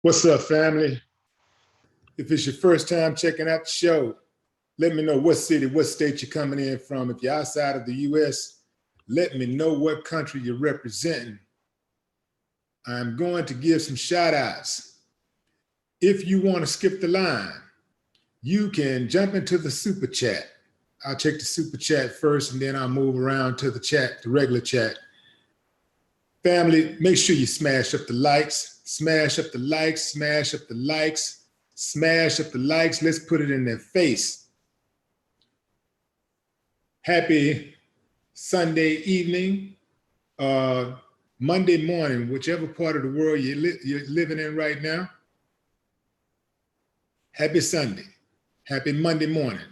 What's up, family? If it's your first time checking out the show, let me know what city, what state you're coming in from. If you're outside of the US, let me know what country you're representing. I'm going to give some shout outs. If you want to skip the line, you can jump into the super chat. I'll check the super chat first and then I'll move around to the chat, the regular chat. Family, make sure you smash up the likes, smash up the likes, smash up the likes, smash up the likes. Let's put it in their face. Happy Sunday evening, Monday morning, whichever part of the world you're living in right now. Happy Sunday, happy Monday morning.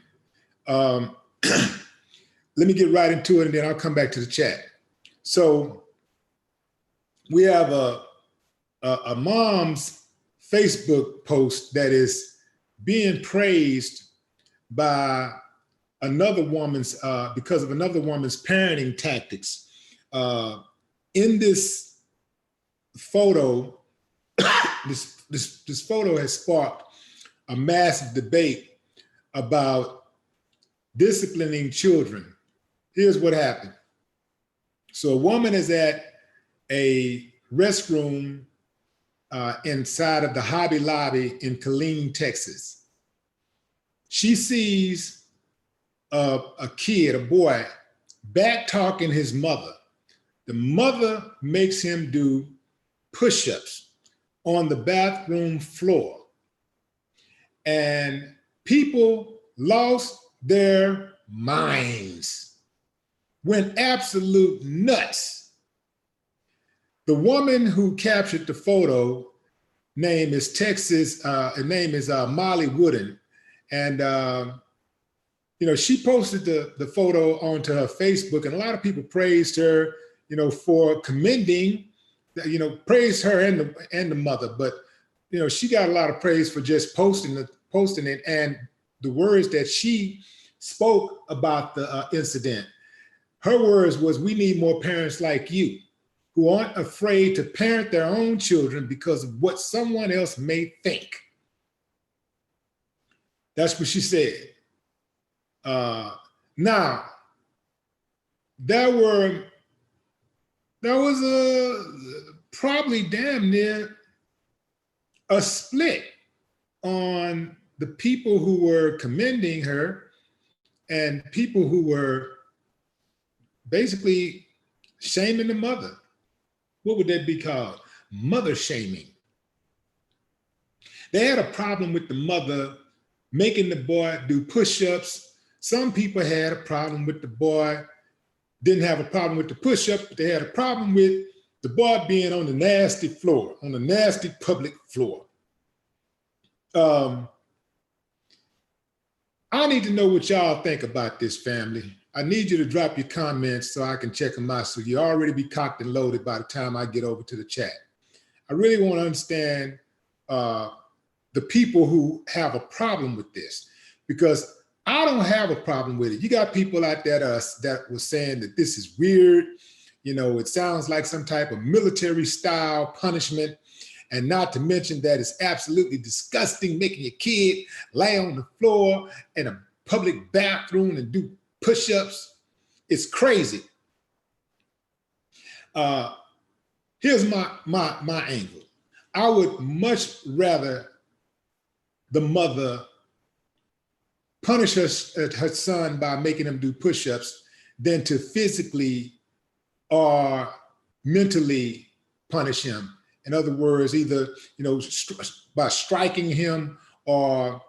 Let me get right into it and then I'll come back to the chat. So we have a mom's Facebook post that is being praised by another woman's, because of another woman's parenting tactics. In this photo, this photo has sparked a massive debate about disciplining children. Here's what happened. So a woman is at a restroom inside of the Hobby Lobby in Killeen, Texas. She sees a kid, a boy, back talking his mother. The mother makes him do push-ups on the bathroom floor. And people lost their minds, went absolute nuts. The woman who captured the photo name is Molly Wooden. And, she posted the photo onto her Facebook and a lot of people praised her, for commending, praised her and the mother. But, she got a lot of praise for just posting it and the words that she spoke about the incident. Her words was, "We need more parents like you, who aren't afraid to parent their own children because of what someone else may think." That's what she said. Now, there was probably damn near a split on the people who were commending her and people who were basically shaming the mother. What would that be called? Mother shaming. They had a problem with the mother making the boy do push-ups. Some people had a problem with the boy, didn't have a problem with the push-up, but they had a problem with the boy being on the nasty floor, on the nasty public floor. I need to know what y'all think about this, family. I need you to drop your comments so I can check them out. So you already be cocked and loaded by the time I get over to the chat. I really want to understand the people who have a problem with this, because I don't have a problem with it. You got people out there that were saying that this is weird. It sounds like some type of military style punishment. And not to mention that it's absolutely disgusting making your kid lay on the floor in a public bathroom and do push-ups. It's crazy. Here's my angle. I would much rather the mother punish her son by making him do push-ups than to physically or mentally punish him. In other words, either by striking him or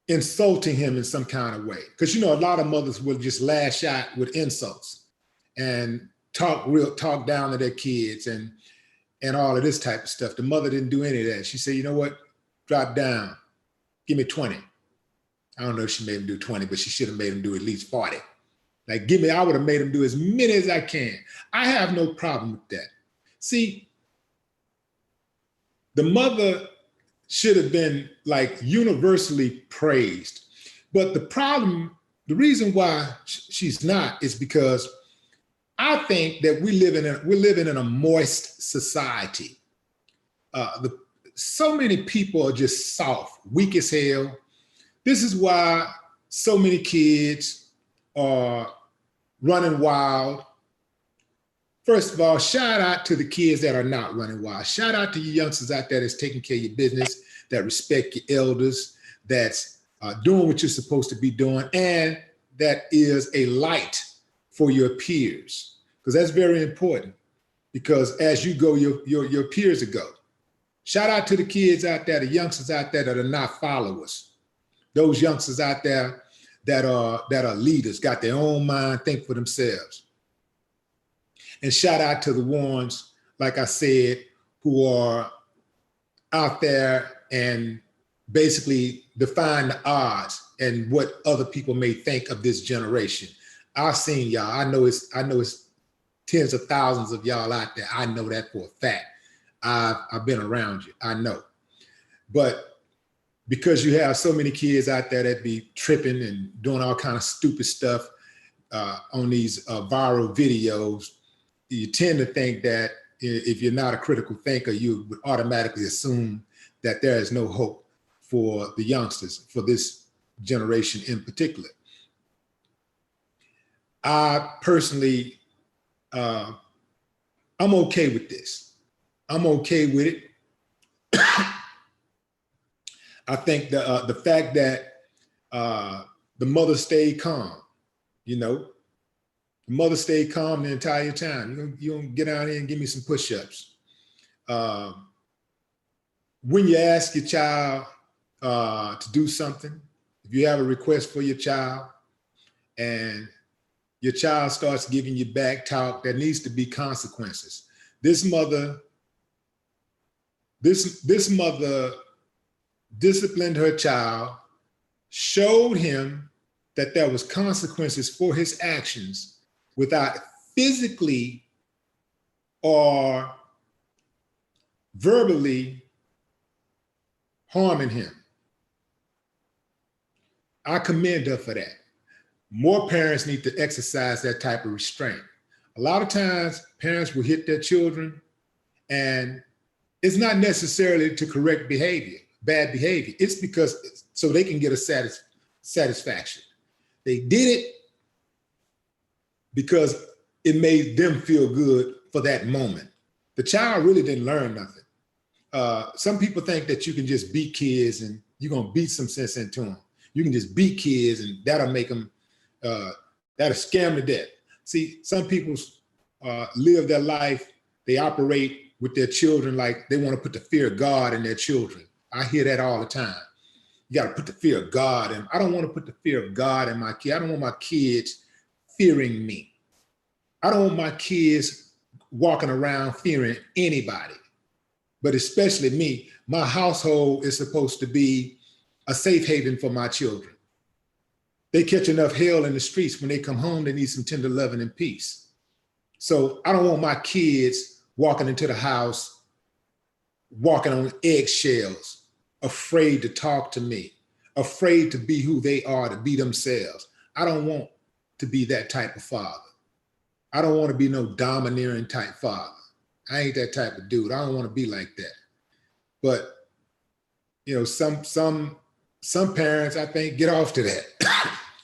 insulting him in some kind of way. Because a lot of mothers will just lash out with insults and talk down to their kids and all of this type of stuff. The mother didn't do any of that. She said, "You know what? Drop down. Give me 20. I don't know if she made him do 20, but she should have made him do at least 40. Like, I would have made him do as many as I can. I have no problem with that. See, the mother should have been like universally praised. But the reason why she's not is because I think that we're living in a moist society. So many people are just soft, weak as hell. This is why so many kids are running wild. First of all, shout out to the kids that are not running wild. Shout out to you youngsters out there that's taking care of your business, that respect your elders, that's doing what you're supposed to be doing, and that is a light for your peers. Because that's very important. Because as you go, your peers will go. Shout out to the kids out there, the youngsters out there that are not followers. Those youngsters out there that are leaders, got their own mind, think for themselves. And shout out to the ones, like I said, who are out there and basically define the odds and what other people may think of this generation. I've seen y'all. I know it's tens of thousands of y'all out there. I know that for a fact. I've been around you. I know. But because you have so many kids out there that be tripping and doing all kind of stupid stuff on these viral videos, you tend to think that if you're not a critical thinker, you would automatically assume that there is no hope for the youngsters, for this generation in particular. I personally, I'm okay with this. I'm okay with it. I think the fact that the mother stayed calm, you know, the mother stayed calm the entire time. You don't get out here and give me some push-ups. When you ask your child to do something, if you have a request for your child and your child starts giving you back talk, there needs to be consequences. This mother disciplined her child, showed him that there was consequences for his actions without physically or verbally harming him. I commend her for that. More parents need to exercise that type of restraint. A lot of times parents will hit their children and it's not necessarily to correct behavior, bad behavior. It's because so they can get a satisfaction. They did it because it made them feel good for that moment. The child really didn't learn nothing. Some people think that you can just beat kids and you're gonna beat some sense into them. You can just beat kids and that'll make them, that'll scare them to death. See, some people live their life, they operate with their children like they wanna put the fear of God in their children. I hear that all the time. You gotta put the fear of God in. I don't wanna put the fear of God in my kid. I don't want my kids fearing me. I don't want my kids walking around fearing anybody, but especially me. My household is supposed to be a safe haven for my children. They catch enough hell in the streets. When they come home, they need some tender loving and peace. So I don't want my kids walking into the house, walking on eggshells, afraid to talk to me, afraid to be who they are, to be themselves. I don't want to be that type of father. I don't want to be no domineering type father. I ain't that type of dude. I don't want to be like that. But you know, some parents, I think, get off to that.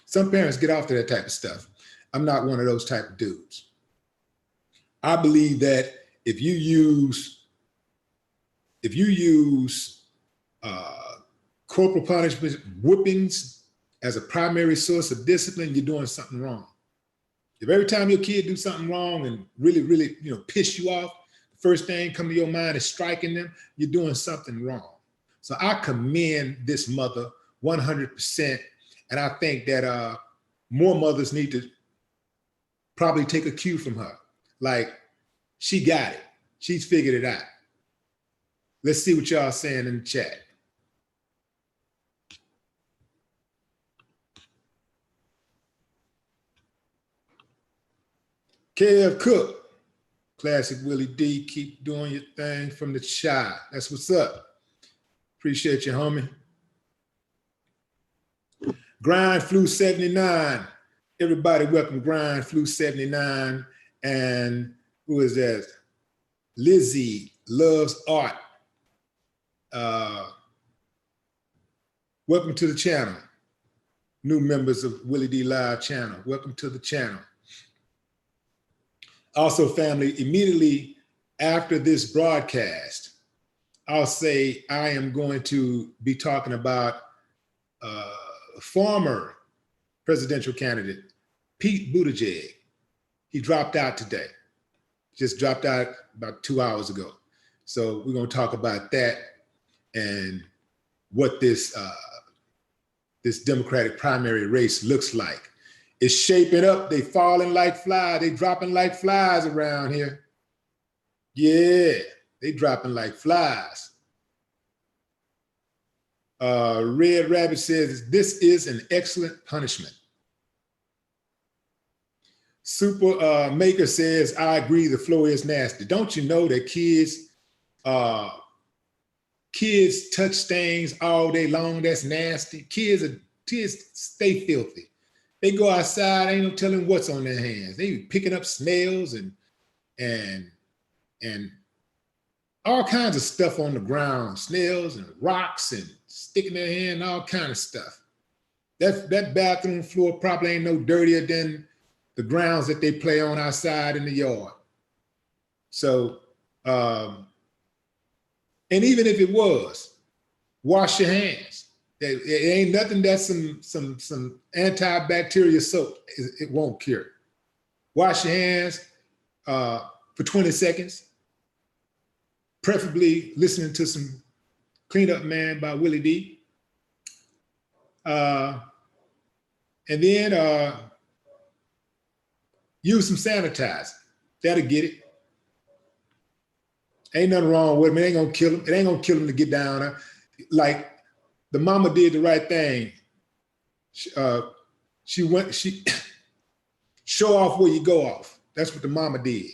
Some parents get off to that type of stuff. I'm not one of those type of dudes. I believe that if you use corporal punishment, whippings as a primary source of discipline, you're doing something wrong. If every time your kid do something wrong and really, really, piss you off, the first thing come to your mind is striking them, you're doing something wrong. So I commend this mother 100%. And I think that more mothers need to probably take a cue from her. Like, she got it. She's figured it out. Let's see what y'all saying in the chat. Kev Cook, classic Willie D, keep doing your thing from the chat. That's what's up. Appreciate you, homie. Grind Flu 79. Everybody welcome Grind Flu 79 And who is that? Lizzie Loves Art. Welcome to the channel. New members of Willie D Live channel. Welcome to the channel. Also, family, immediately after this broadcast, I'll say I am going to be talking about former presidential candidate, Pete Buttigieg. He dropped out today. Just dropped out about 2 hours ago. So we're going to talk about that and what this this Democratic primary race looks like. It's shaping up. They falling like flies. They dropping like flies around here. Yeah, they dropping like flies. Red Rabbit says, this is an excellent punishment. Super Maker says, I agree, the flow is nasty. Don't you know that kids touch things all day long? That's nasty. Kids stay filthy. They go outside, ain't no telling what's on their hands. They be picking up snails and all kinds of stuff on the ground, snails and rocks and sticking their hand, all kind of stuff. That bathroom floor probably ain't no dirtier than the grounds that they play on outside in the yard. So, and even if it was, wash your hands. It ain't nothing that some antibacterial soap it won't cure. Wash your hands for 20 seconds, preferably listening to some Clean Up Man by Willie D. And then use some sanitizer. That'll get it. Ain't nothing wrong with him. It ain't gonna kill him. It ain't gonna kill him to get down there. Like the mama did the right thing. She show off where you go off. That's what the mama did.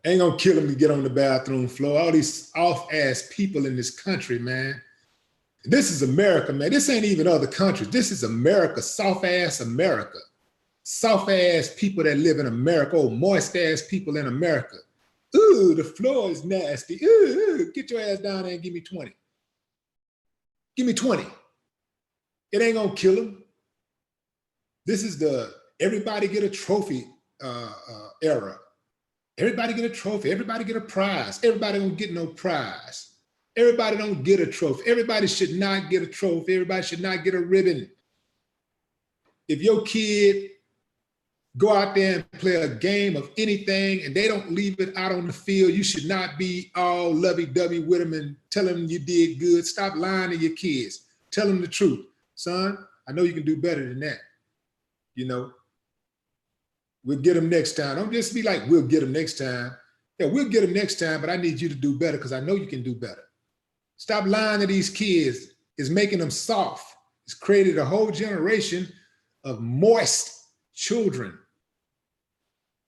Ain't gonna kill him to get on the bathroom floor. All these off-ass people in this country, man. This is America, man. This ain't even other countries. This is America, soft-ass America. Soft-ass people that live in America, oh, moist-ass people in America. Ooh, the floor is nasty. Ooh, get your ass down there and give me 20. Give me 20. It ain't gonna kill them. This is the everybody get a trophy era. Everybody get a trophy. Everybody get a prize. Everybody don't get no prize. Everybody don't get a trophy. Everybody should not get a trophy. Everybody should not get a ribbon. If your kid go out there and play a game of anything and they don't leave it out on the field, you should not be all lovey-dovey with them and tell them you did good. Stop lying to your kids. Tell them the truth. Son, I know you can do better than that. You know, we'll get them next time. Don't just be like, we'll get them next time. Yeah, we'll get them next time, but I need you to do better because I know you can do better. Stop lying to these kids. It's making them soft. It's created a whole generation of moist children.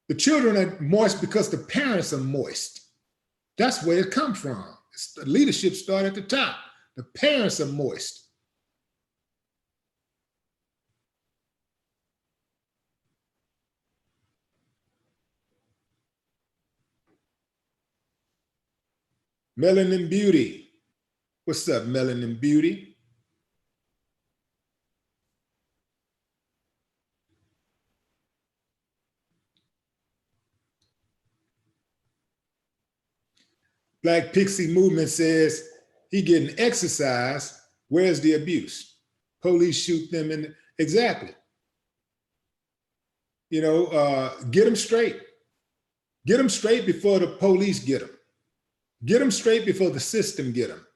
The children are moist because the parents are moist. That's where it comes from. The leadership started at the top. The parents are moist. Melanin Beauty. What's up, Melanin Beauty? Black Pixie Movement says he getting exercise. Where's the abuse? Police shoot them in. Exactly. You know, get them straight. Get them straight before the police get them. Get them straight before the system get them.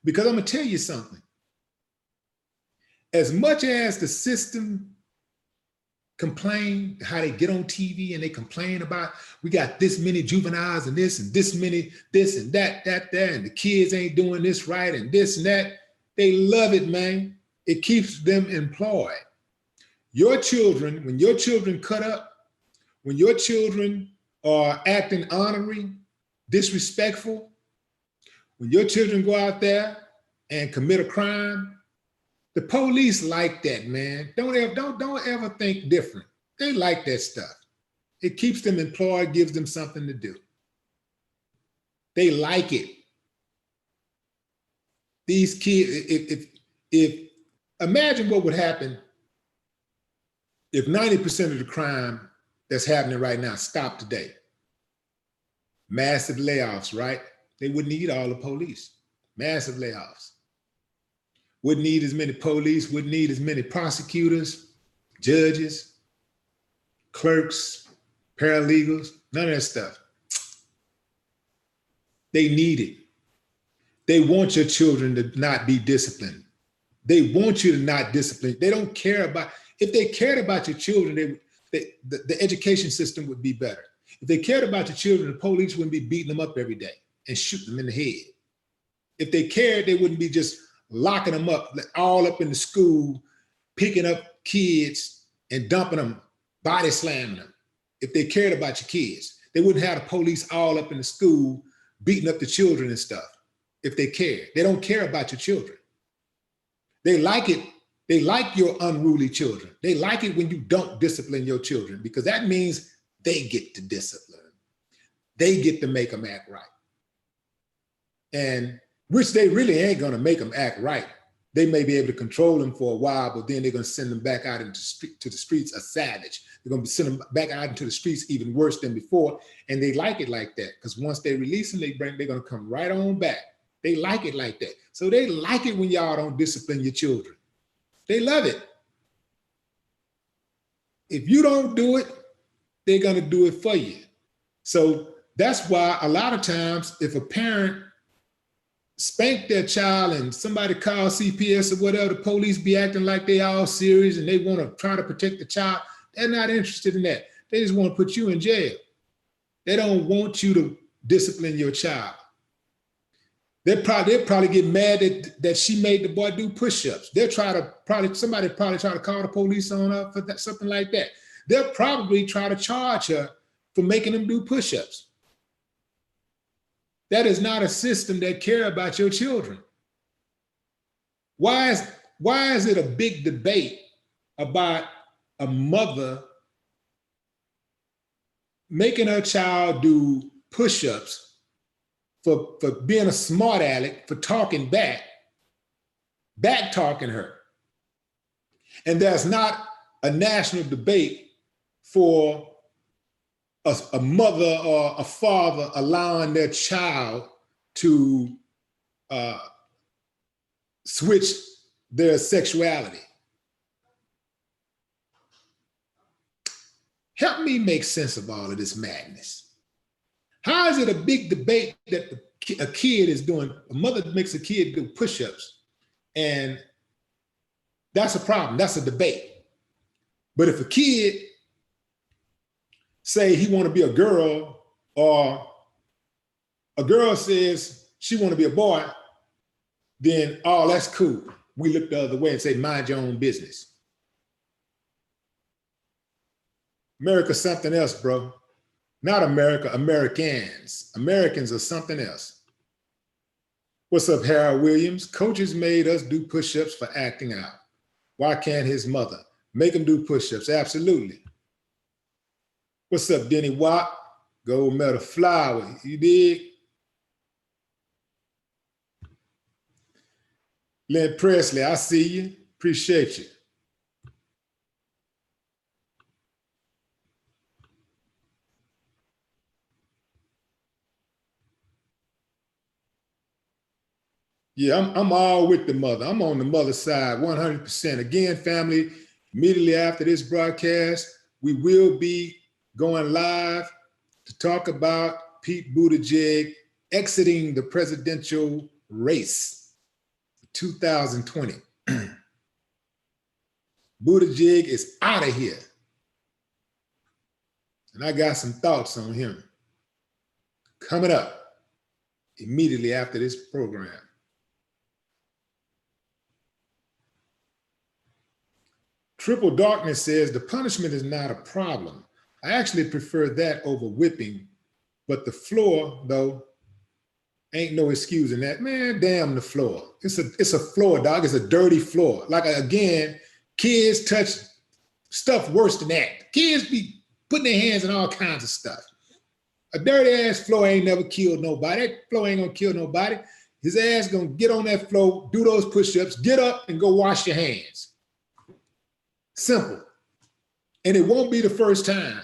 Because I'm gonna tell you something. As much as the system complain how they get on TV and they complain about, we got this many juveniles and this many, this and that, and the kids ain't doing this right and this and that. They love it, man. It keeps them employed. Your children, when your children cut up, when your children are acting honorary, disrespectful, when your children go out there and commit a crime, The police like that, man. Don't ever think different. They like that stuff. It keeps them employed, gives them something to do. They like it. These kids, if imagine what would happen if 90% of the crime that's happening right now stopped today. Massive layoffs, right? They wouldn't need all the police. Massive layoffs. Wouldn't need as many police, wouldn't need as many prosecutors, judges, clerks, paralegals, none of that stuff. They need it. They want your children to not be disciplined. They want you to not discipline. They don't care about, if they cared about your children, the education system would be better. If they cared about your children, the police wouldn't be beating them up every day and shooting them in the head. If they cared, they wouldn't be just locking them up, all up in the school, picking up kids and dumping them, body slamming them. If they cared about your kids, they wouldn't have the police all up in the school, beating up the children and stuff. If they care, they don't care about your children. They like it. They like your unruly children. They like it when you don't discipline your children, because that means they get to discipline. They get to make them act right. And which they really ain't gonna make them act right. They may be able to control them for a while, but then they're gonna send them back out to the streets a savage. They're gonna send them back out into the streets even worse than before. And they like it like that, because once they release them, they're gonna come right on back. They like it like that. So they like it when y'all don't discipline your children. They love it. If you don't do it, they're gonna do it for you. So that's why a lot of times if a parent spank their child and somebody calls CPS or whatever, the police be acting like they all serious and they want to try to protect the child, they're not interested in that. They just want to put you in jail. They don't want you to discipline your child. They'll probably get mad that she made the boy do push-ups. Somebody probably try to call the police on her for that, something like that. They'll probably try to charge her for making them do push-ups. That is not a system that care about your children. Why is it a big debate about a mother making her child do push-ups for being a smart aleck, for talking back talking her? And there's not a national debate for a mother or a father allowing their child to switch their sexuality. Help me make sense of all of this madness. How is it a big debate that a kid is doing, a mother makes a kid do push-ups, and that's a problem, that's a debate. But if a kid say he want to be a girl, or a girl says she want to be a boy, then, oh, that's cool. We look the other way and say, mind your own business. America's something else, bro. Not America, Americans. Americans are something else. What's up, Harold Williams? Coaches made us do push-ups for acting out. Why can't his mother make him do push-ups? Absolutely. What's up, Denny Watt? Gold medal flower, you dig? Lynn Presley, I see you. Appreciate you. Yeah, I'm all with the mother. I'm on the mother side, 100%. Again, family, immediately after this broadcast, we will be going live to talk about Pete Buttigieg exiting the presidential race 2020. Buttigieg is out of here. And I got some thoughts on him coming up immediately after this program. Triple Darkness says the punishment is not a problem. I actually prefer that over whipping, but the floor, though, Ain't no excusing that. Man, damn the floor. It's a floor, dog. It's a dirty floor. Like, again, kids touch stuff worse than that. Kids be putting their hands in all kinds of stuff. A dirty ass floor ain't never killed nobody. That floor ain't gonna kill nobody. His ass gonna get on that floor, do those push-ups, get up and go wash your hands. Simple. And it won't be the first time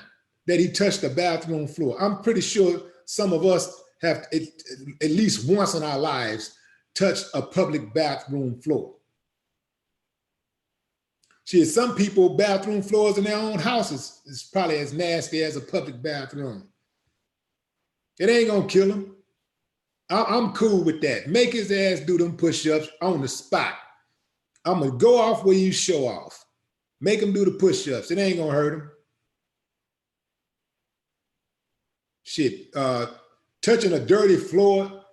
that he touched the bathroom floor. I'm pretty sure some of us have at least once in our lives touched a public bathroom floor. See, some people, bathroom floors in their own houses is probably as nasty as a public bathroom. It ain't gonna kill him. I'm cool with that. Make his ass do them push-ups on the spot. I'm gonna go off where you show off. Make him do the push-ups. It ain't gonna hurt him. Shit, touching a dirty floor,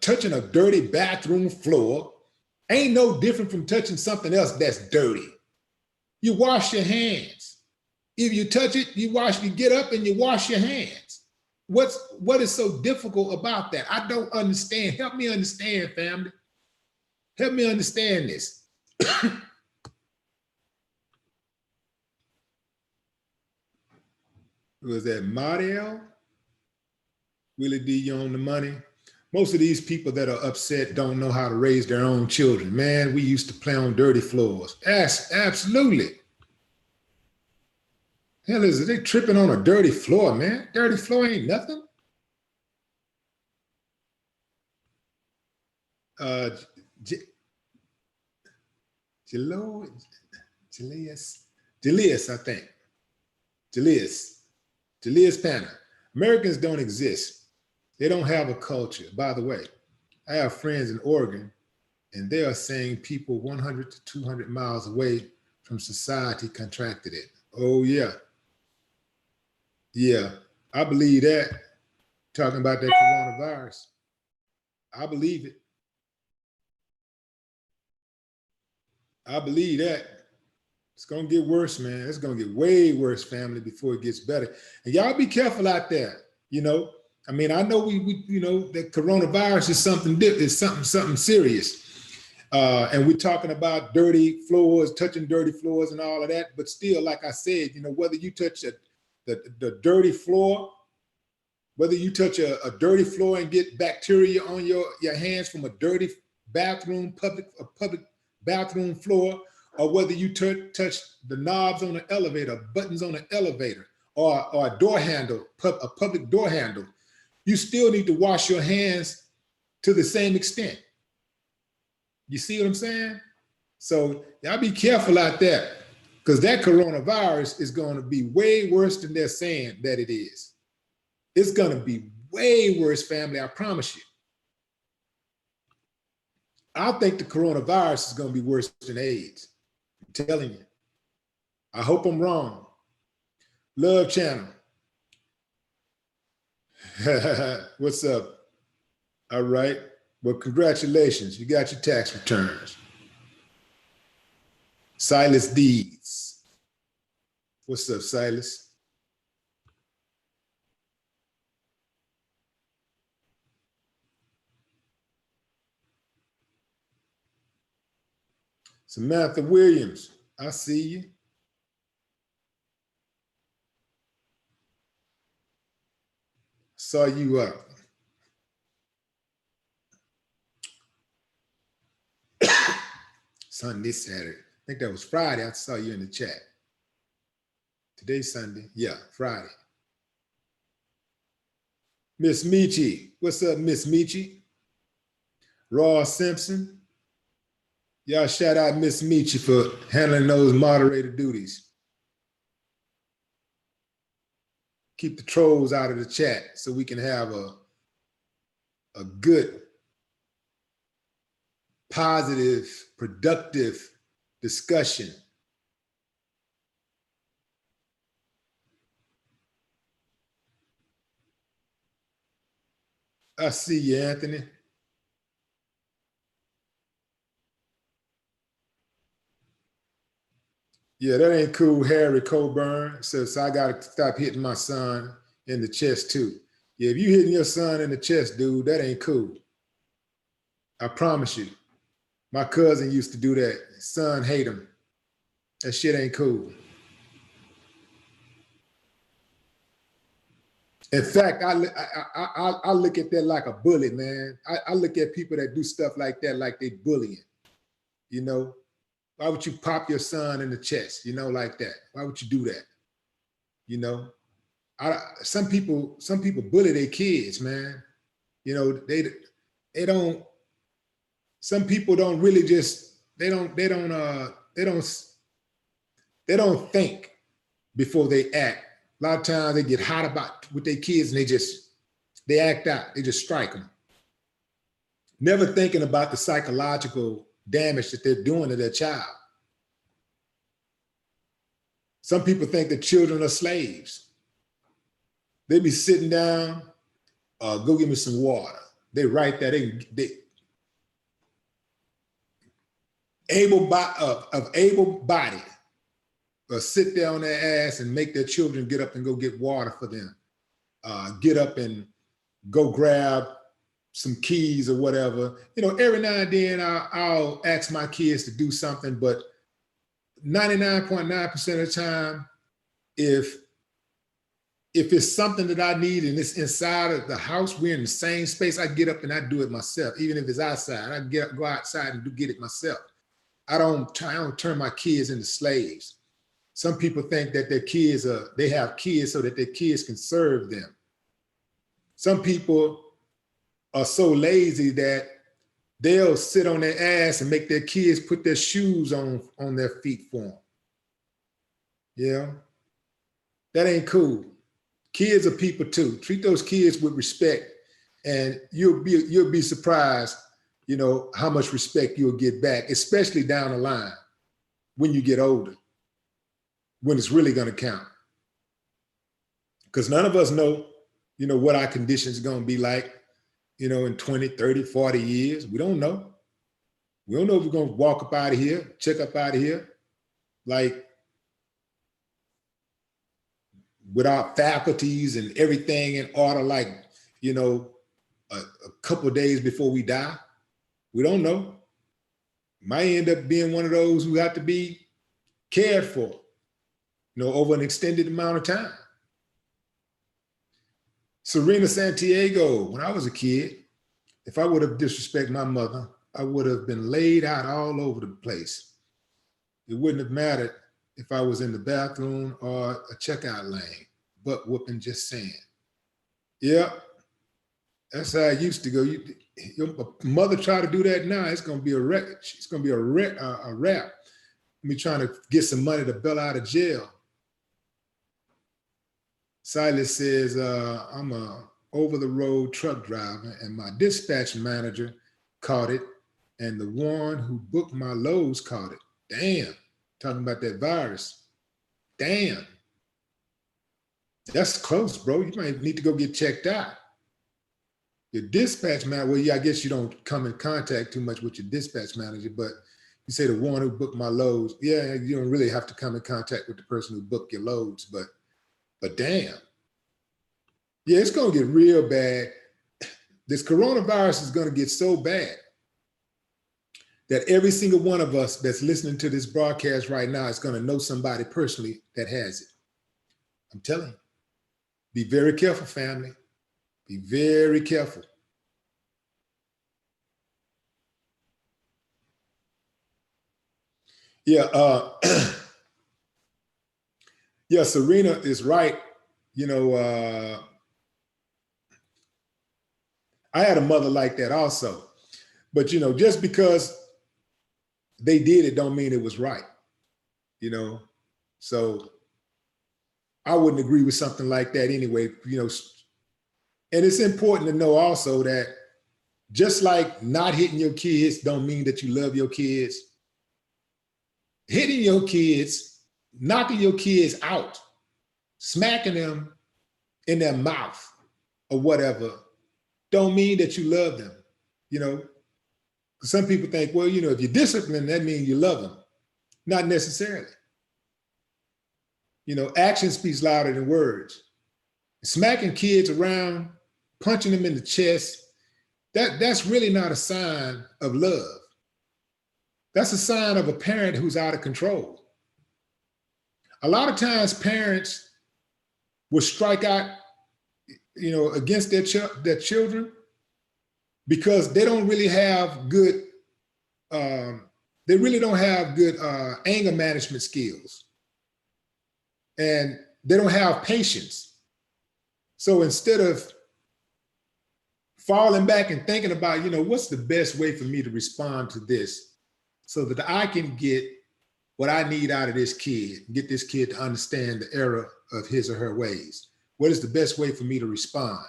touching a dirty bathroom floor ain't no different from touching something else that's dirty. You wash your hands. If you touch it, you get up and you wash your hands. What is so difficult about that? I don't understand. Help me understand, family. Help me understand this. Was that Mario? Willie D, you on the money? Most of these people that are upset don't know how to raise their own children. Man, we used to play on dirty floors. Absolutely. Hell is it? They tripping on a dirty floor, man. Dirty floor ain't nothing. Julius, I think. Julius Panner. Americans don't exist. They don't have a culture. By the way, I have friends in Oregon, and they are saying people 100 to 200 miles away from society contracted it. Oh, yeah. Yeah, I believe that. Talking about that coronavirus. I believe it. I believe that. It's going to get worse, man. It's going to get way worse, family, before it gets better. And y'all be careful out there, you know. I mean, I know we you know, that coronavirus is something different, it's something serious. And we're talking about dirty floors, touching dirty floors and all of that. But still, like I said, you know, whether you touch the dirty floor, whether you touch a dirty floor and get bacteria on your hands from a dirty bathroom, public bathroom floor, or whether you touch the knobs on the elevator, buttons on the elevator, or a door handle, a public door handle, you still need to wash your hands to the same extent. You see what I'm saying? So y'all be careful out there, because that coronavirus is going to be way worse than they're saying that it is. It's going to be way worse, family, I promise you. I think the coronavirus is going to be worse than AIDS. I'm telling you. I hope I'm wrong. Love Channel. What's up? All right. Well, congratulations. You got your tax returns. Silas Deeds. What's up, Silas? Samantha Williams, I see you. Saw you up. Sunday, Saturday. I think that was Friday. I saw you in the chat. Today's Sunday. Yeah, Friday. Miss Michi. What's up, Miss Michi? Ross Simpson. Y'all shout out Miss Michi for handling those moderator duties. Keep the trolls out of the chat so we can have a good, positive, productive discussion. I see you, Anthony. Yeah, that ain't cool. Harry Coburn says, I got to stop hitting my son in the chest too. Yeah, if you hitting your son in the chest, dude, that ain't cool. I promise you. My cousin used to do that. His son hate him. That shit ain't cool. In fact, I look at that like a bully, man. I look at people that do stuff like that like they bullying. You know, why would you pop your son in the chest? You know, like that. Why would you do that? You know, some people bully their kids, man. You know, they don't. Some people don't really just they don't think before they act. A lot of times they get hot about with their kids and they act out. They just strike them. Never thinking about the psychological damage that they're doing to their child. Some people think that children are slaves. They be sitting down, go give me some water. They write that they able body sit there on their ass and make their children get up and go get water for them. Get up and go grab some keys or whatever. You know, every now and then I'll ask my kids to do something, but 99.9% of the time, if it's something that I need and it's inside of the house, we're in the same space, I get up and I do it myself. Even if it's outside, I go outside and get it myself. I don't turn my kids into slaves. Some people think that they have kids so that their kids can serve them. Some people are so lazy that they'll sit on their ass and make their kids put their shoes on their feet for them. Yeah, that ain't cool. Kids are people too. Treat those kids with respect, and you'll be surprised, you know, how much respect you'll get back, especially down the line when you get older, when it's really going to count. Because none of us know, you know, what our conditions are going to be like, you know, in 20, 30, 40 years. We don't know. We don't know if we're going to walk up out of here, check up out of here, like with our faculties and everything in order, like, you know, a couple of days before we die. We don't know. Might end up being one of those who have to be cared for, you know, over an extended amount of time. Serena Santiago, when I was a kid, if I would have disrespected my mother, I would have been laid out all over the place. It wouldn't have mattered if I was in the bathroom or a checkout lane, butt whooping, just saying. Yeah, that's how I used to go. Your mother try to do that now, it's gonna be a wreck. It's gonna be a rap. Me trying to get some money to bail out of jail. Silas says, I'm a over-the-road truck driver and my dispatch manager caught it and the one who booked my loads caught it. Damn, talking about that virus. Damn. That's close, bro. You might need to go get checked out. Your dispatch manager, well, yeah, I guess you don't come in contact too much with your dispatch manager, but you say the one who booked my loads. Yeah, you don't really have to come in contact with the person who booked your loads, but damn. Yeah, it's gonna get real bad. This coronavirus is gonna get so bad that every single one of us that's listening to this broadcast right now is gonna know somebody personally that has it. I'm telling you, be very careful, family. Be very careful. Yeah, yeah, Serena is right. You know, I had a mother like that also. But, you know, just because they did it don't mean it was right, you know? So I wouldn't agree with something like that anyway, you know. And it's important to know also that just like not hitting your kids don't mean that you love your kids. Hitting your kids, knocking your kids out, smacking them in their mouth or whatever, don't mean that you love them, you know? Some people think, well, you know, if you discipline, that means you love them. Not necessarily. You know, action speaks louder than words. Smacking kids around, punching them in the chest, that's really not a sign of love. That's a sign of a parent who's out of control. A lot of times parents will strike out, against their children because they don't really have good, they really don't have good anger management skills, and they don't have patience. So instead of falling back and thinking about, what's the best way for me to respond to this so that I can get what I need out of this kid, get this kid to understand the error of his or her ways. What is the best way for me to respond?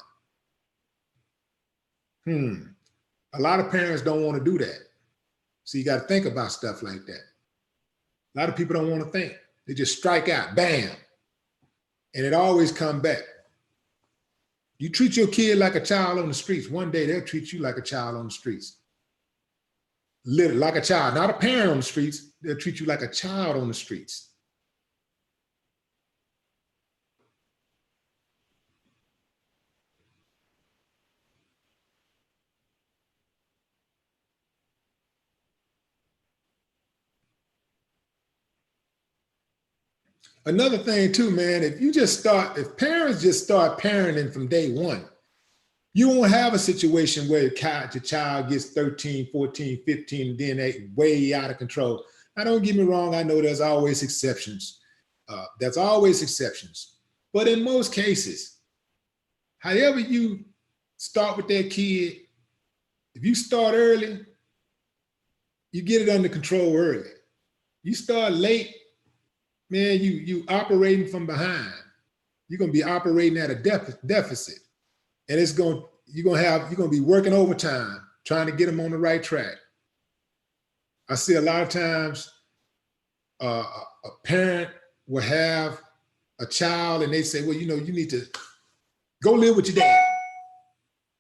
A lot of parents don't want to do that. So you got to think about stuff like that. A lot of people don't want to think. They just strike out, bam, and it always come back. You treat your kid like a child on the streets, one day they'll treat you like a child on the streets. Literally, like a child, not a parent on the streets. They'll treat you like a child on the streets. Another thing too, man, if parents just start parenting from day one, you won't have a situation where your child gets 13, 14, 15, and then they way out of control. Now, don't get me wrong. I know there's always exceptions. There's always exceptions. But in most cases, however you start with that kid, if you start early, you get it under control early. You start late, man, you operating from behind. You're gonna be operating at a deficit, and you're gonna be working overtime trying to get them on the right track. I see a lot of times a parent will have a child and they say, well, you need to go live with your dad.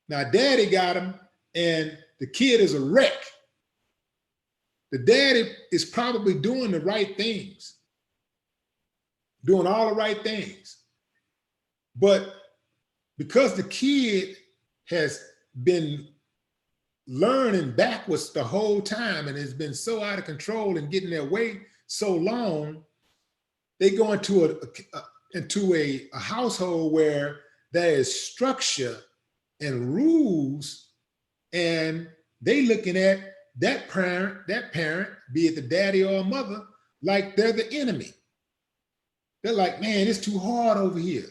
Now, daddy got him, and the kid is a wreck. The daddy is probably doing the right things, doing all the right things. But because the kid has been learning backwards the whole time and has been so out of control and getting their way so long, they go into a household where there is structure and rules, and they looking at that parent, be it the daddy or a mother, like they're the enemy. They're like, man, it's too hard over here.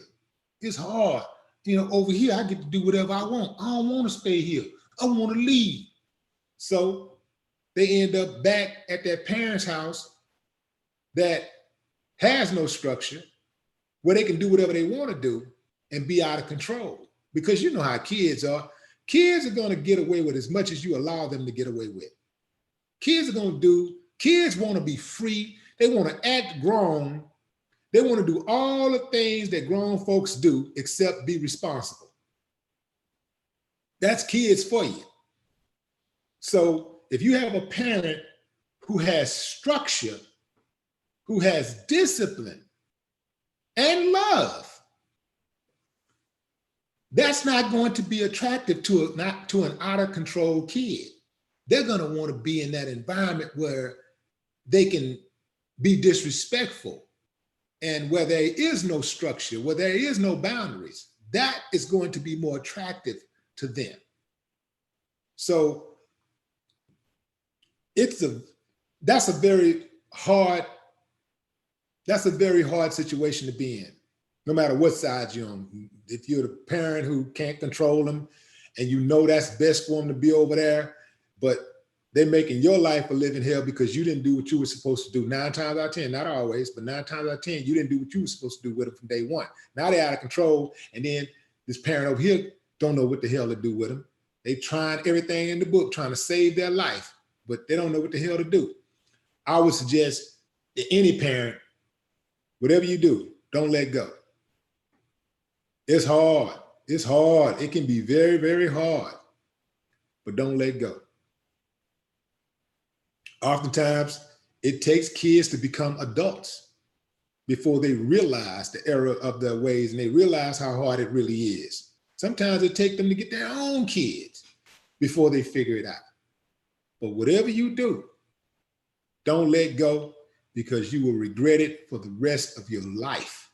It's hard. Over here, I get to do whatever I want. I don't want to stay here. I want to leave. So they end up back at their parents' house that has no structure, where they can do whatever they want to do and be out of control. Because you know how kids are. Kids are going to get away with as much as you allow them to get away with. Kids want to be free. They want to act grown. They want to do all the things that grown folks do except be responsible. That's kids for you. So if you have a parent who has structure, who has discipline and love, that's not going to be attractive to an out of control kid. They're going to want to be in that environment where they can be disrespectful, and where there is no structure, where there is no boundaries. That is going to be more attractive to them. So that's a very hard situation to be in, no matter what side you're on. If you're the parent who can't control them and that's best for them to be over there, but they're making your life a living hell because you didn't do what you were supposed to do. 9 times out of 10, not always, but 9 times out of 10, you didn't do what you were supposed to do with them from day one. Now they're out of control, and then this parent over here don't know what the hell to do with them. They trying everything in the book, trying to save their life, but they don't know what the hell to do. I would suggest that any parent, whatever you do, don't let go. It's hard. It's hard. It can be very, very hard, but don't let go. Oftentimes, it takes kids to become adults before they realize the error of their ways and they realize how hard it really is. Sometimes it takes them to get their own kids before they figure it out. But whatever you do, don't let go, because you will regret it for the rest of your life.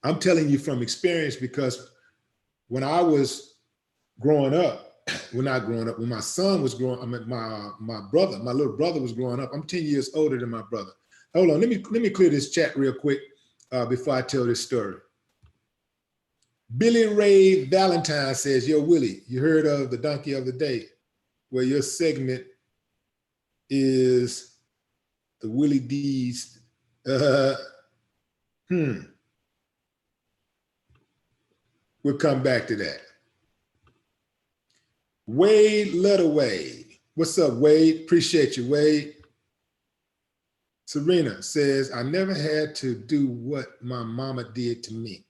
I'm telling you from experience, because when I was growing up, when my son was growing, I mean, my little brother was growing up. I'm 10 years older than my brother. Hold on, let me clear this chat real quick before I tell this story. Billy Ray Valentine says, yo, Willie, you heard of the donkey of the day, where your segment is the Willie D's. We'll come back to that. Wade Lettaway. What's up, Wade? Appreciate you, Wade. Serena says, I never had to do what my mama did to me.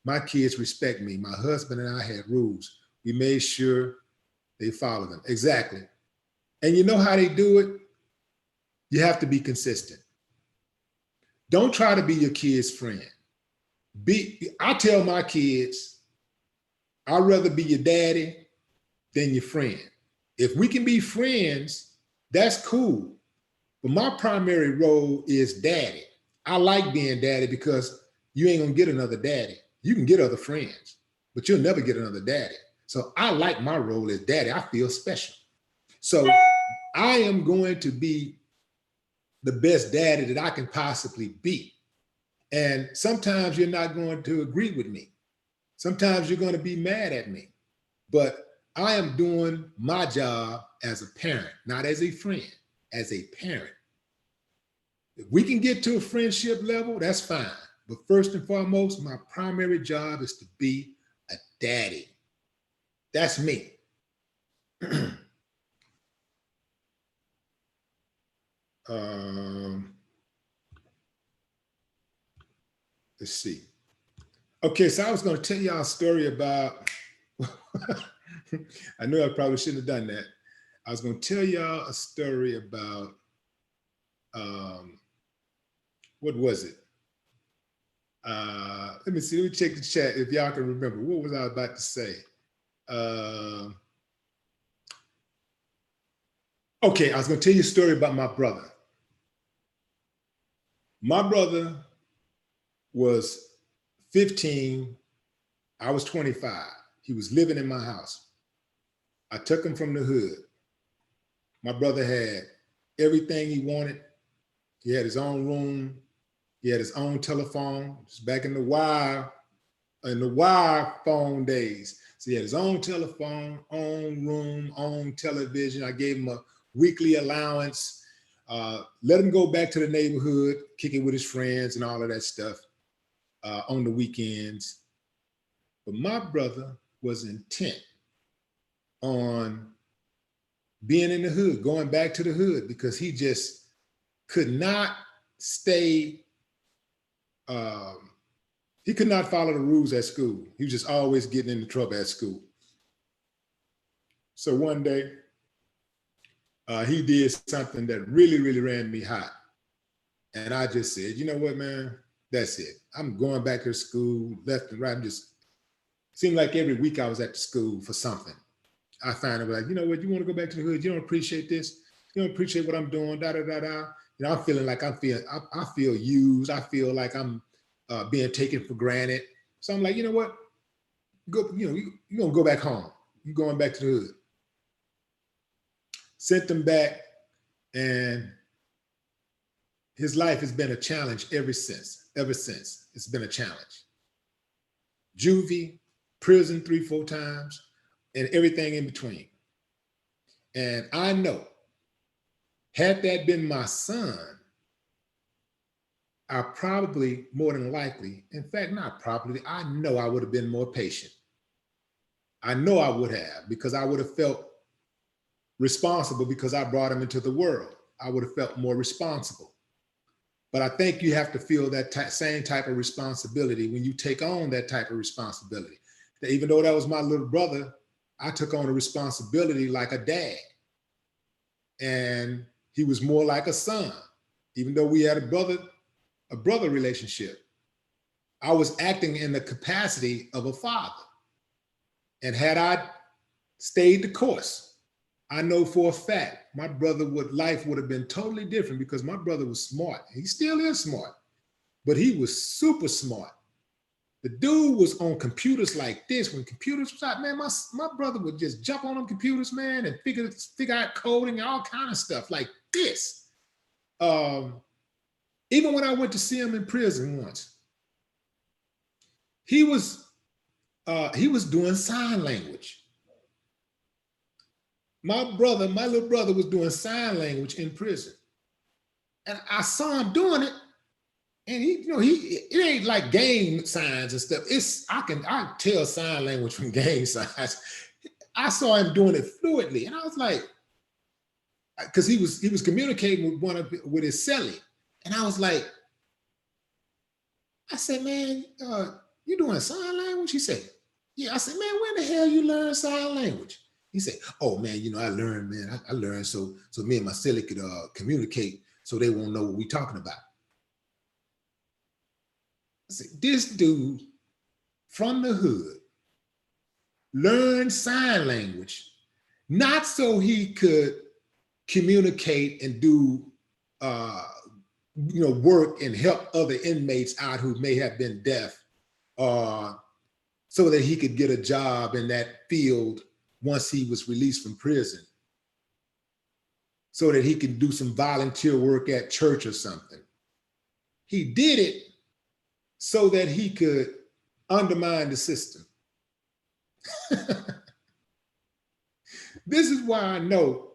My kids respect me. My husband and I had rules. We made sure they follow them. Exactly. And you know how they do it? You have to be consistent. Don't try to be your kid's friend. I tell my kids, I'd rather be your daddy than your friend. If we can be friends, that's cool. But my primary role is daddy. I like being daddy because you ain't gonna get another daddy. You can get other friends, but you'll never get another daddy. So I like my role as daddy. I feel special. So I am going to be the best daddy that I can possibly be. And sometimes you're not going to agree with me. Sometimes you're going to be mad at me. But I am doing my job as a parent, not as a friend, as a parent. If we can get to a friendship level, that's fine. But first and foremost, my primary job is to be a daddy. That's me. Let's see. Okay, so I was going to tell y'all a story about, I knew I probably shouldn't have done that. I was going to tell y'all a story about, what was it? Let me see, let me check the chat if y'all can remember. What was I about to say? Okay, I was going to tell you a story about my brother. My brother was 15. I was 25. He was living in my house. I took him from the hood. My brother had everything he wanted. He had his own room. He had his own telephone. It was back in the wire phone days. So he had his own telephone, own room, own television. I gave him a weekly allowance. Let him go back to the neighborhood, kick it with his friends and all of that stuff on the weekends. But my brother was intent on being in the hood, going back to the hood, because he just could not stay, he could not follow the rules at school. He was just always getting into trouble at school. So one day, he did something that really, really ran me hot. And I just said, you know what, man, that's it. I'm going back to school, left and right. Seemed like every week I was at the school for something. I found it like, you know what, you want to go back to the hood? You don't appreciate this? You don't appreciate what I'm doing, da, da, da, da. You know, I'm feeling like I feel used. I feel like I'm being taken for granted. So I'm like, you know what? Go, you know, you're going to go back home. You're going back to the hood. Sent him back, and his life has been a challenge ever since. It's been a challenge. Juvie, prison 3-4 times, and everything in between. And I know, had that been my son, I probably, more than likely, in fact, not probably, I know I would have been more patient. I know I would have, because I would have felt responsible because I brought him into the world. I would have felt more responsible. But I think you have to feel that same type of responsibility when you take on that type of responsibility. That even though that was my little brother, I took on a responsibility like a dad. And he was more like a son. Even though we had a brother relationship, I was acting in the capacity of a father. And had I stayed the course. I know for a fact my brother life would have been totally different because my brother was smart. He still is smart, but he was super smart. The dude was on computers like this. When computers was out, man, my brother would just jump on them computers, man, and figure out coding and all kind of stuff like this. Even when I went to see him in prison once, he was doing sign language. My little brother was doing sign language in prison. And I saw him doing it. And it ain't like game signs and stuff. I can tell sign language from game signs. I saw him doing it fluidly. And I was like, because he was communicating with his cellie. And I was like, I said, man, you doing sign language? He said, yeah. I said, man, when the hell you learn sign language? He said, oh man, I learned, man. I learned so me and my cellie could communicate so they won't know what we talking about. I said, this dude from the hood learned sign language, not so he could communicate and do work and help other inmates out who may have been deaf, so that he could get a job in that field once he was released from prison, so that he can do some volunteer work at church or something. He did it so that he could undermine the system. This is why I know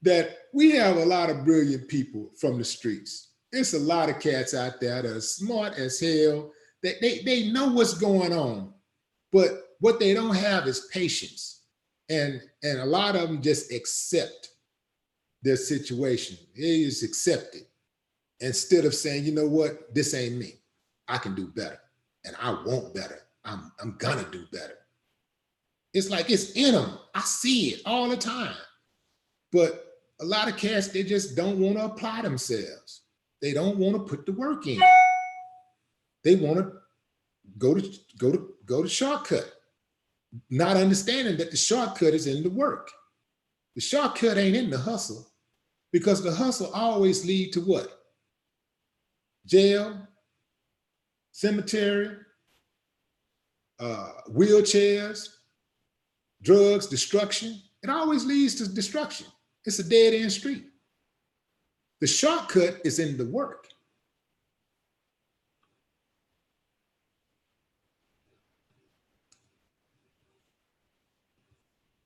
that we have a lot of brilliant people from the streets. It's a lot of cats out there that are smart as hell. They know what's going on, but what they don't have is patience. And a lot of them just accept their situation. They just accept it instead of saying, you know what, this ain't me. I can do better, and I want better. I'm gonna do better. It's like it's in them. I see it all the time. But a lot of cats, they just don't want to apply themselves. They don't want to put the work in. They want to go to shortcut, not understanding that the shortcut is in the work. The shortcut ain't in the hustle, because the hustle always lead to what? Jail, cemetery, wheelchairs, drugs, destruction. It always leads to destruction. It's a dead end street. The shortcut is in the work.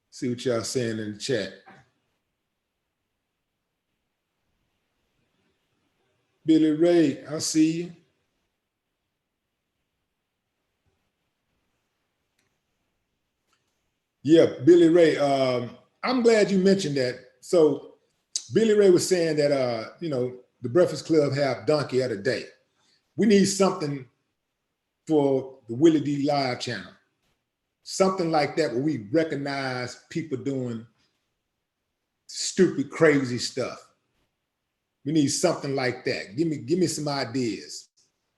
See what y'all saying in the chat. Billy Ray, I see you. Yeah, Billy Ray, I'm glad you mentioned that. So Billy Ray was saying that, the Breakfast Club have donkey of the day. We need something for the Willie D live channel. Something like that where we recognize people doing stupid, crazy stuff. We need something like that. Give me some ideas.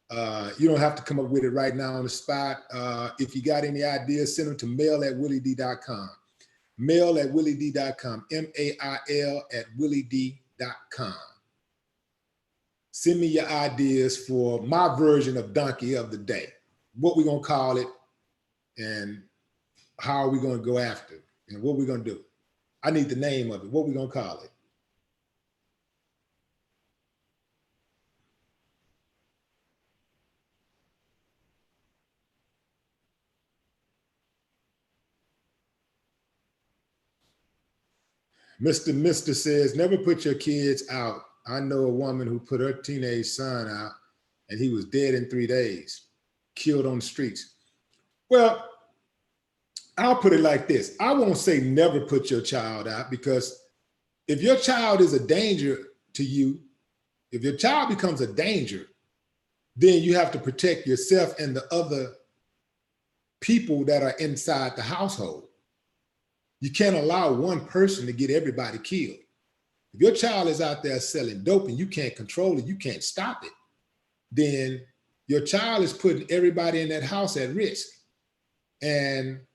You don't have to come up with it right now on the spot. If you got any ideas, send them to mail@willied.com. Mail@willied.com. mail@willied.com. Send me your ideas for my version of donkey of the day. What we gonna call it, and how are we gonna go after it, and what we gonna do? I need the name of it. What we gonna call it? Mr. says, never put your kids out. I know a woman who put her teenage son out and he was dead in 3 days, killed on the streets. Well, I'll put it like this. I won't say never put your child out, because if your child is a danger to you, if your child becomes a danger, then you have to protect yourself and the other people that are inside the household. You can't allow one person to get everybody killed. If your child is out there selling dope and you can't control it, you can't stop it, then your child is putting everybody in that house at risk. And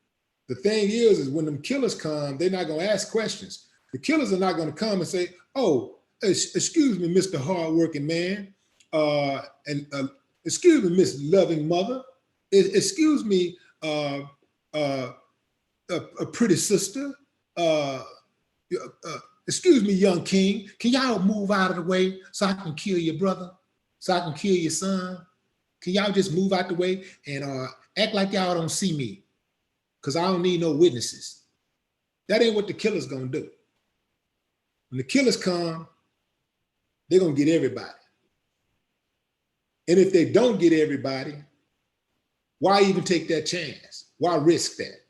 The thing is when them killers come, they're not going to ask questions. The killers are not going to come and say, oh, excuse me, Mr. Hardworking man, excuse me, Miss Loving Mother, excuse me, a pretty sister, excuse me, young king, can y'all move out of the way so I can kill your brother, so I can kill your son? Can y'all just move out the way and act like y'all don't see me? Because I don't need no witnesses. That ain't what the killer's gonna do. When the killers come, they're gonna get everybody. And if they don't get everybody, why even take that chance? Why risk that?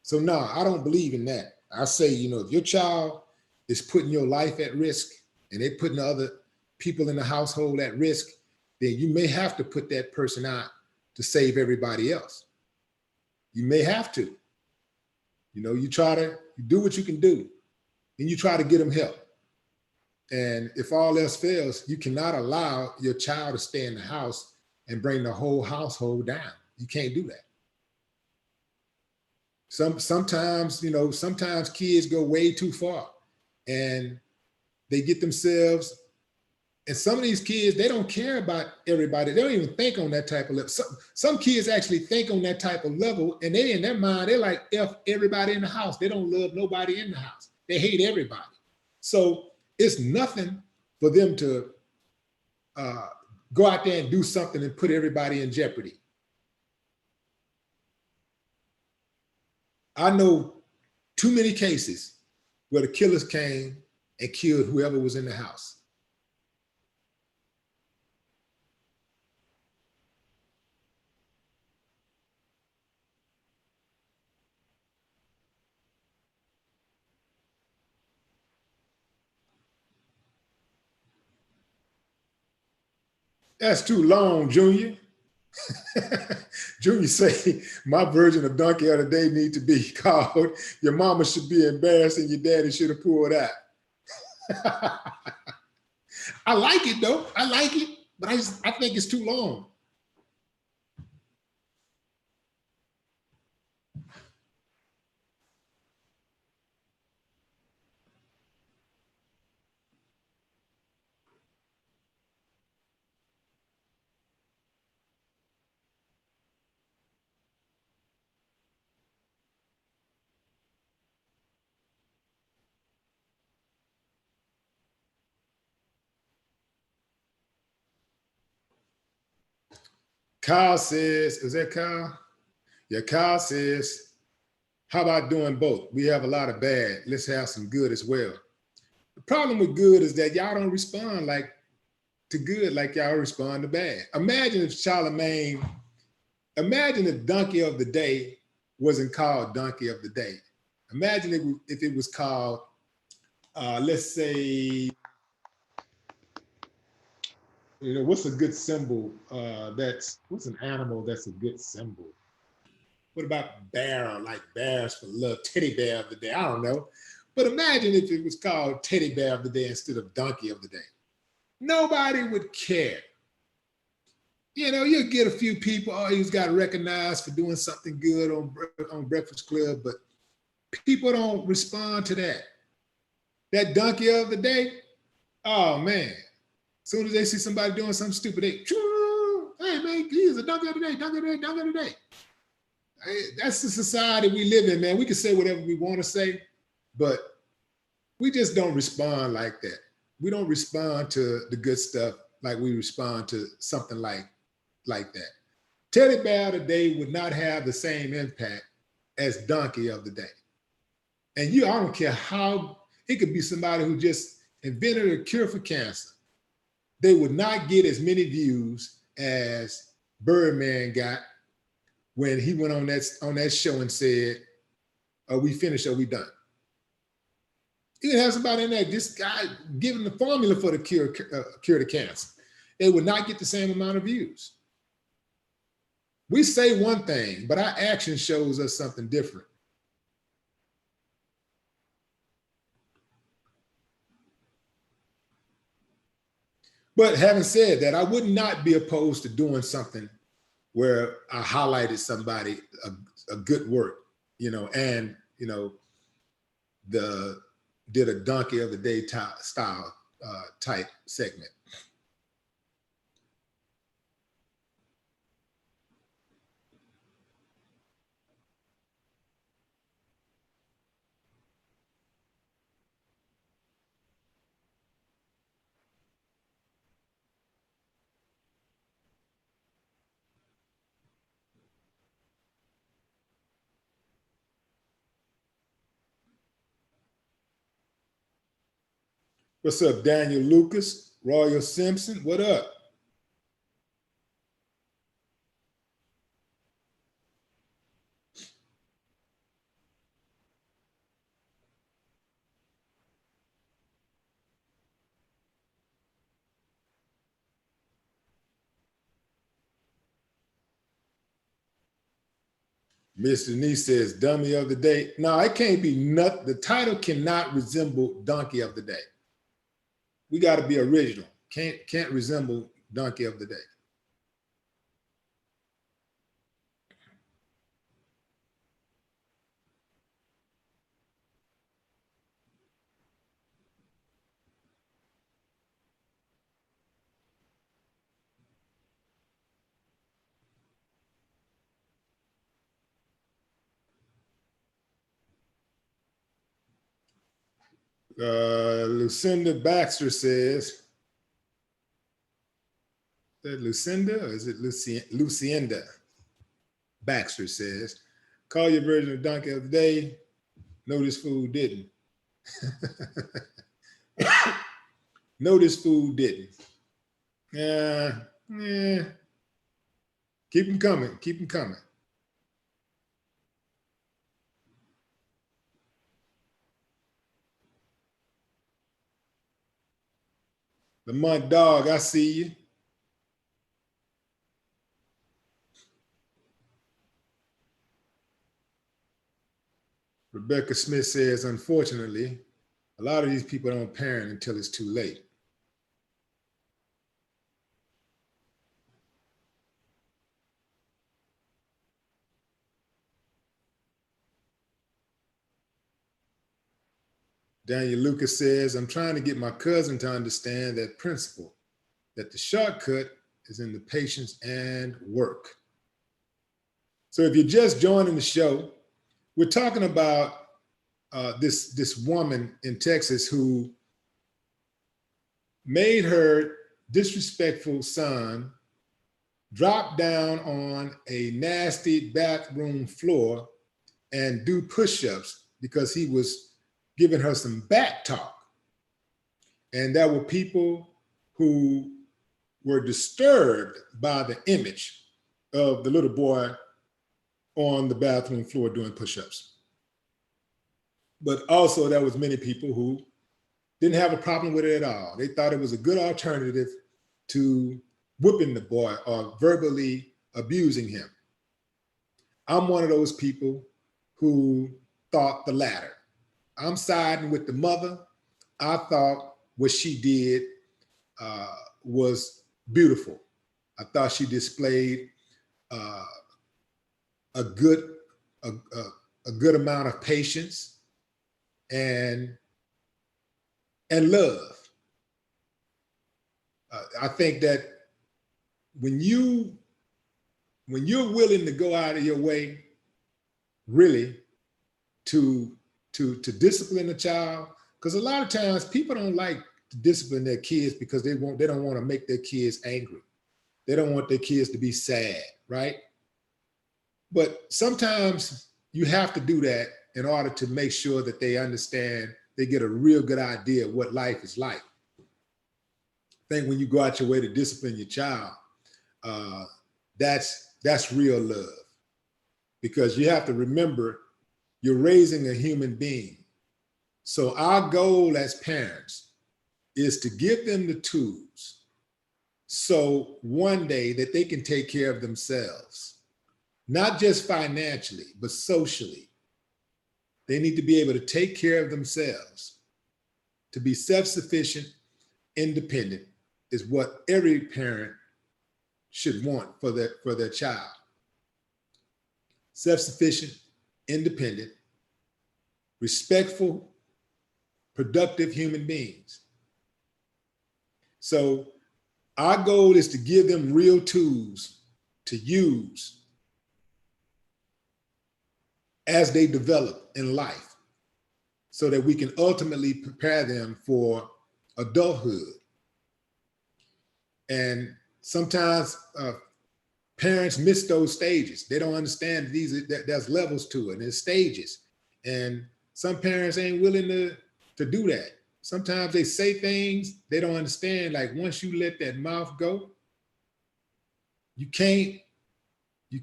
So no, I don't believe in that. I say, if your child is putting your life at risk and they're putting other people in the household at risk, then you may have to put that person out to save everybody else. You may have to. You do what you can do, and you try to get them help. And if all else fails, you cannot allow your child to stay in the house and bring the whole household down. You can't do that. Sometimes kids go way too far and they get themselves, and some of these kids, they don't care about everybody. They don't even think on that type of level. Some kids actually think on that type of level, and they in their mind, they're like, F everybody in the house. They don't love nobody in the house. They hate everybody. So it's nothing for them to go out there and do something and put everybody in jeopardy. I know too many cases where the killers came and killed whoever was in the house. That's too long, Junior. Junior say, my version of donkey of the day need to be called, your mama should be embarrassed and your daddy should have pulled out. I like it though, I like it, but I think it's too long. Kyle says, is that Kyle? Yeah, Kyle says, how about doing both? We have a lot of bad. Let's have some good as well. The problem with good is that y'all don't respond to good like y'all respond to bad. Imagine if Donkey of the Day wasn't called Donkey of the Day. Imagine if it was called, let's say, what's a good symbol? What's an animal that's a good symbol? What about bear, like bears for love, teddy bear of the day? I don't know. But imagine if it was called teddy bear of the day instead of donkey of the day. Nobody would care. You'll get a few people, oh, he's got recognized for doing something good on Breakfast Club, but people don't respond to that. That donkey of the day, oh man. As soon as they see somebody doing something stupid, they, hey man, he's a donkey of the day, donkey of the day, donkey of the day. That's the society we live in, man. We can say whatever we want to say, but we just don't respond like that. We don't respond to the good stuff like we respond to something like that. Teddy bear of the day would not have the same impact as donkey of the day. And I don't care how, it could be somebody who just invented a cure for cancer. They would not get as many views as Birdman got when he went on that show and said, are we finished? Are we done? You can have somebody in there, this guy giving the formula for the cure to cancer. They would not get the same amount of views. We say one thing, but our action shows us something different. But having said that, I would not be opposed to doing something where I highlighted somebody, a good work. and did a donkey of the day style type segment. What's up, Daniel Lucas? Royal Simpson, what up? Mr. Denise says, dummy of the day. No, it can't be nothing. The title cannot resemble donkey of the day. We got to be original. Can't resemble donkey of the day. Lucinda Baxter says, is that Lucinda or is it Lucinda? Baxter says, call your version of donkey of the day. No, this fool didn't. No, this fool didn't. Yeah. Keep them coming. Keep them coming. Lamont Dog, I see you. Rebecca Smith says, unfortunately, a lot of these people don't parent until it's too late. Daniel Lucas says, I'm trying to get my cousin to understand that principle, that the shortcut is in the patience and work. So if you're just joining the show, we're talking about this woman in Texas who made her disrespectful son drop down on a nasty bathroom floor and do push-ups because he was giving her some back talk. And there were people who were disturbed by the image of the little boy on the bathroom floor doing push-ups. But also there was many people who didn't have a problem with it at all. They thought it was a good alternative to whipping the boy or verbally abusing him. I'm one of those people who thought the latter. I'm siding with the mother. I thought what she did was beautiful. I thought she displayed a good amount of patience and love. I think that when you're willing to go out of your way, really, to discipline a child, because a lot of times people don't like to discipline their kids because they don't want to make their kids angry. They don't want their kids to be sad, right? But sometimes you have to do that in order to make sure that they understand, they get a real good idea of what life is like. I think when you go out your way to discipline your child, that's real love, because you have to remember you're raising a human being. So our goal as parents is to give them the tools so one day that they can take care of themselves, not just financially, but socially. They need to be able to take care of themselves. To be self-sufficient, independent is what every parent should want for their child. Self-sufficient, independent, respectful, productive human beings. So our goal is to give them real tools to use as they develop in life so that we can ultimately prepare them for adulthood. And sometimes parents miss those stages. They don't understand there's levels to it, and there's stages. And some parents ain't willing to do that. Sometimes they say things they don't understand. Like once you let that mouth go, you can't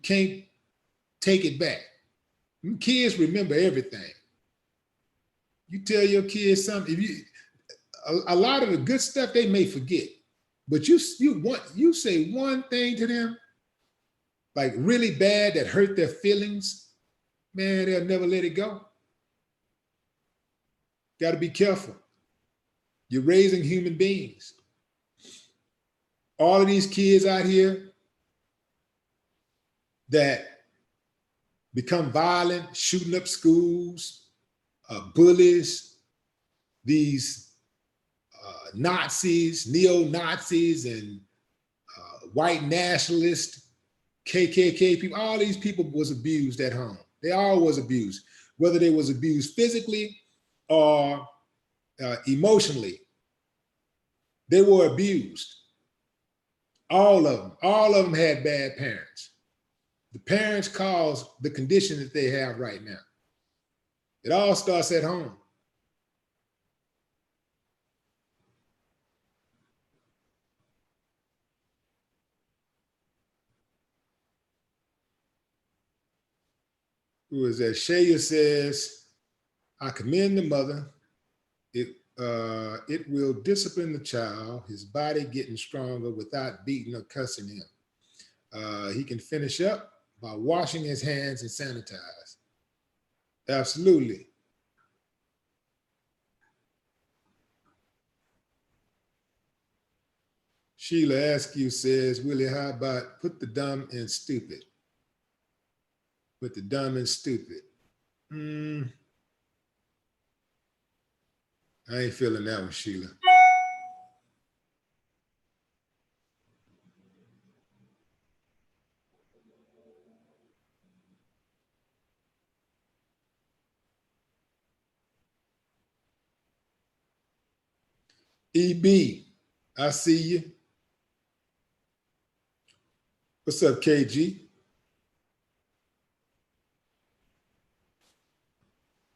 take it back. Kids remember everything. You tell your kids something, if you a lot of the good stuff they may forget, but you say one thing to them, like really bad that hurt their feelings, man, they'll never let it go. Got to be careful. You're raising human beings. All of these kids out here that become violent, shooting up schools, bullies, these Nazis, neo-Nazis, and white nationalists, KKK people, all these people was abused at home. They all was abused, whether they was abused physically or emotionally. They were abused. All of them had bad parents. The parents caused the condition that they have right now. It all starts at home. Who is that? Shaya says, I commend the mother. It will discipline the child, his body getting stronger without beating or cussing him. He can finish up by washing his hands and sanitize. Absolutely. Sheila Askew says, Willie, how about put the dumb in stupid? Put the dumb in stupid. I ain't feeling that one, Sheila. EB, I see you. What's up, KG?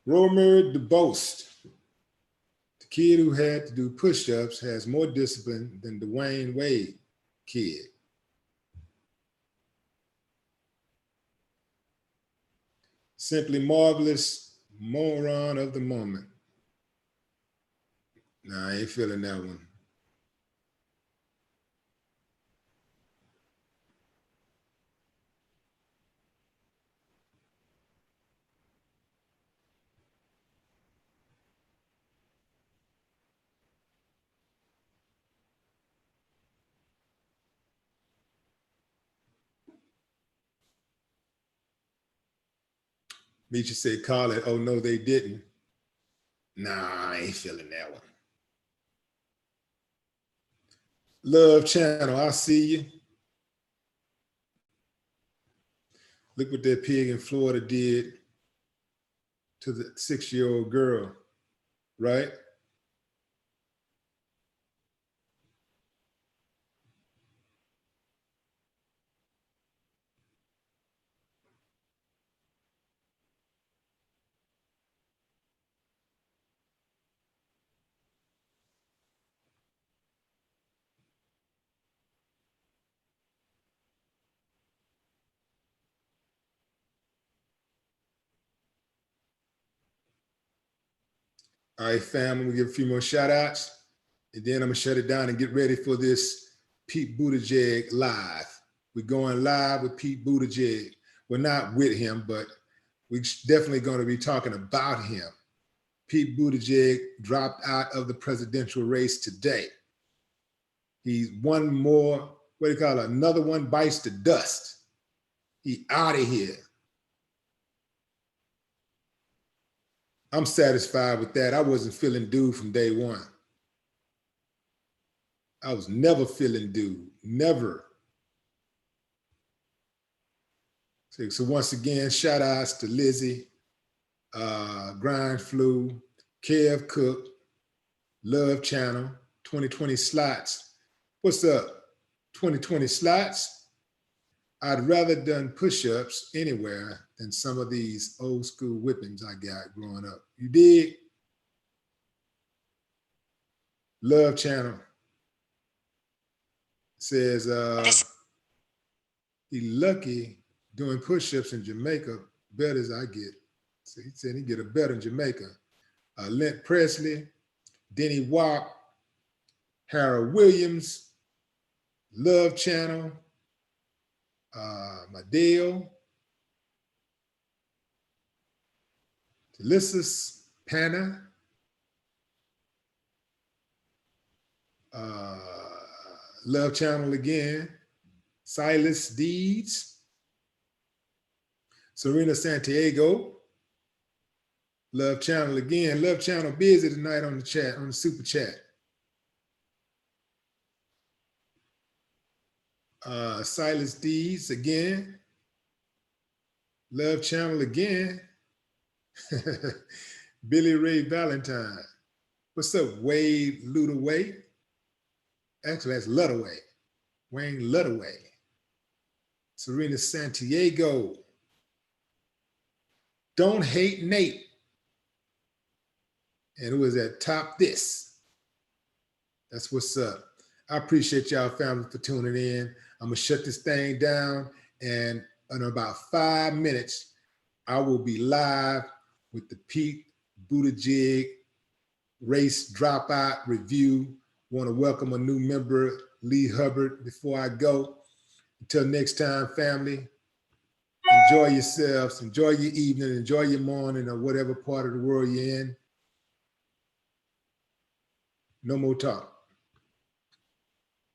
Romer DeBost, the kid who had to do push-ups has more discipline than Dwayne Wade kid. Simply marvelous, moron of the moment. Nah, I ain't feeling that one. Misha said, call it, oh no, they didn't. Nah, I ain't feeling that one. Love Channel, I see you. Look what that pig in Florida did to the 6-year-old girl, right? All right, fam, I'm gonna give a few more shout outs and then I'm gonna shut it down and get ready for this Pete Buttigieg live. We're going live with Pete Buttigieg. We're not with him, but we're definitely gonna be talking about him. Pete Buttigieg dropped out of the presidential race today. He's one more, what do you call it? Another one bites the dust. He out of here. I'm satisfied with that. I wasn't feeling dude from day one. I was never feeling dude, never. So once again, shout outs to Lizzie, Grind Flu, Kev Cook, Love Channel, 2020 Slots. What's up, 2020 Slots? I'd rather done push-ups anywhere than some of these old school whippings I got growing up. You dig? Love Channel says he lucky doing push-ups in Jamaica, better as I get. So he said he get a better in Jamaica. Lent Presley, Denny Watt, Harold Williams, Love Channel, Madeo, Delicious Panna, Love Channel again, Silas Deeds, Serena Santiago, Love Channel again. Love Channel busy tonight on the chat, on the super chat. Silas Deeds again. Love Channel again. Billy Ray Valentine. What's up, Wade Ludaway? Actually, that's Ludaway. Wayne Ludaway. Serena Santiago. Don't Hate Nate. And who is that? Top This. That's what's up. I appreciate y'all family for tuning in. I'm gonna shut this thing down, and in about 5 minutes, I will be live with the Pete Buttigieg race dropout review. Want to welcome a new member, Lee Hubbard, before I go. Until next time, family, enjoy yourselves, enjoy your evening, enjoy your morning, or whatever part of the world you're in. No more talk.